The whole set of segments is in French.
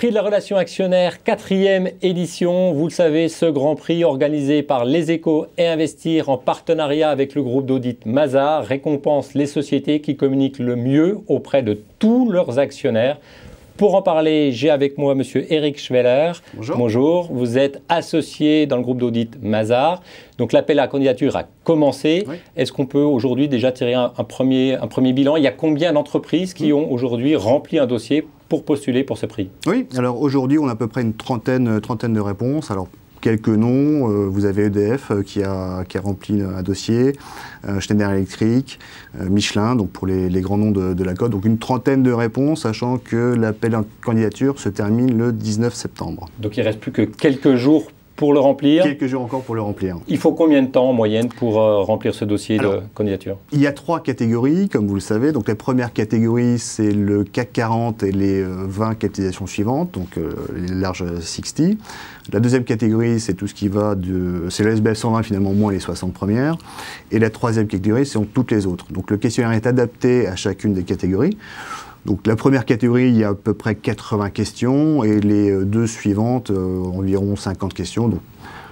Prix de la relation actionnaire, 4e édition. Vous le savez, ce grand prix organisé par Les Échos et Investir en partenariat avec le groupe d'audit Mazars récompense les sociétés qui communiquent le mieux auprès de tous leurs actionnaires. Pour en parler, j'ai avec moi M. Eric Schweller. Bonjour. Bonjour. Vous êtes associé dans le groupe d'audit Mazars. Donc l'appel à la candidature a commencé. Oui. Est-ce qu'on peut aujourd'hui déjà tirer un premier bilan? Il y a combien d'entreprises qui ont aujourd'hui rempli un dossier pour postuler pour ce prix? Oui, alors aujourd'hui on a à peu près une trentaine de réponses. Alors quelques noms, vous avez EDF qui a rempli un dossier, Schneider Electric, Michelin, donc pour les grands noms de la cote. Donc une trentaine de réponses, sachant que l'appel à candidature se termine le 19 septembre. Donc il ne reste plus que quelques jours pour le remplir. Quelques jours encore pour le remplir. Il faut combien de temps en moyenne pour remplir ce dossier de candidature? Il y a 3 catégories, comme vous le savez. Donc la première catégorie, c'est le CAC 40 et les 20 capitalisations suivantes, donc les larges 60. La deuxième catégorie, c'est tout ce qui va c'est le SBF 120 finalement, moins les 60 premières. Et la troisième catégorie, c'est toutes les autres. Donc le questionnaire est adapté à chacune des catégories. Donc la première catégorie, il y a à peu près 80 questions et les 2 suivantes, environ 50 questions. Donc,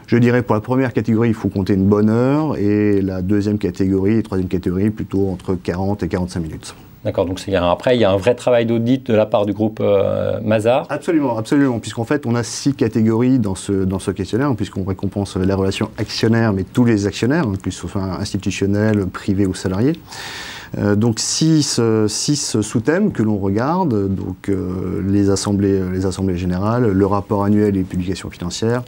je dirais pour la première catégorie, il faut compter une bonne heure et la deuxième catégorie et troisième catégorie, plutôt entre 40 et 45 minutes. D'accord, donc après, il y a un vrai travail d'audit de la part du groupe Mazars. Absolument, absolument, puisqu'en fait, on a 6 catégories dans ce questionnaire, puisqu'on récompense la relation actionnaire, mais tous les actionnaires, que ce soit institutionnels, privés ou salariés. Donc 6 sous-thèmes que l'on regarde, donc les assemblées générales, le rapport annuel et les publications financières,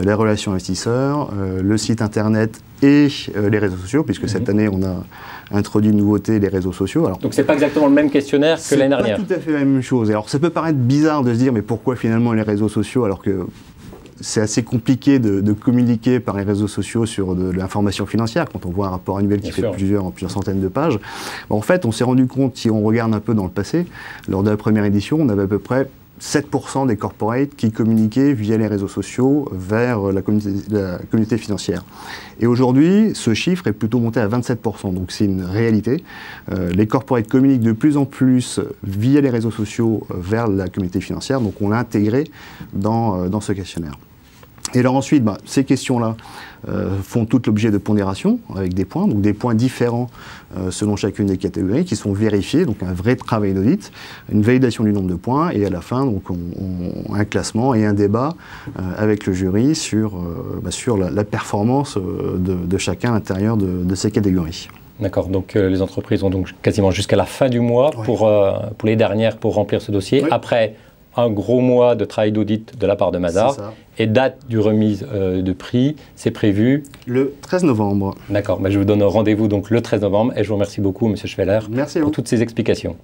les relations investisseurs, le site internet et les réseaux sociaux, puisque cette année on a introduit une nouveauté, les réseaux sociaux. Alors, donc c'est pas exactement le même questionnaire que l'année dernière. C'est pas tout à fait la même chose. Alors ça peut paraître bizarre de se dire mais pourquoi finalement les réseaux sociaux alors que c'est assez compliqué de communiquer par les réseaux sociaux sur de l'information financière quand on voit un rapport annuel qui fait plusieurs centaines de pages. En fait, on s'est rendu compte, si on regarde un peu dans le passé, lors de la première édition, on avait à peu près 7% des corporates qui communiquaient via les réseaux sociaux vers la communauté financière. Et aujourd'hui, ce chiffre est plutôt monté à 27%, donc c'est une réalité. Les corporates communiquent de plus en plus via les réseaux sociaux vers la communauté financière, donc on l'a intégré dans ce questionnaire. Et alors ensuite, ces questions-là font tout l'objet de pondération avec des points, donc des points différents selon chacune des catégories qui sont vérifiés, donc un vrai travail d'audit, une validation du nombre de points et à la fin, donc un classement et un débat avec le jury sur la performance de chacun à l'intérieur de ces catégories. D'accord, donc les entreprises ont donc quasiment jusqu'à la fin du mois pour les dernières pour remplir ce dossier. Oui. Après, un gros mois de travail d'audit de la part de Mazars et date du remise de prix, c'est prévu le 13 novembre. D'accord, je vous donne rendez-vous donc le 13 novembre et je vous remercie beaucoup M. Schweller pour toutes ces explications.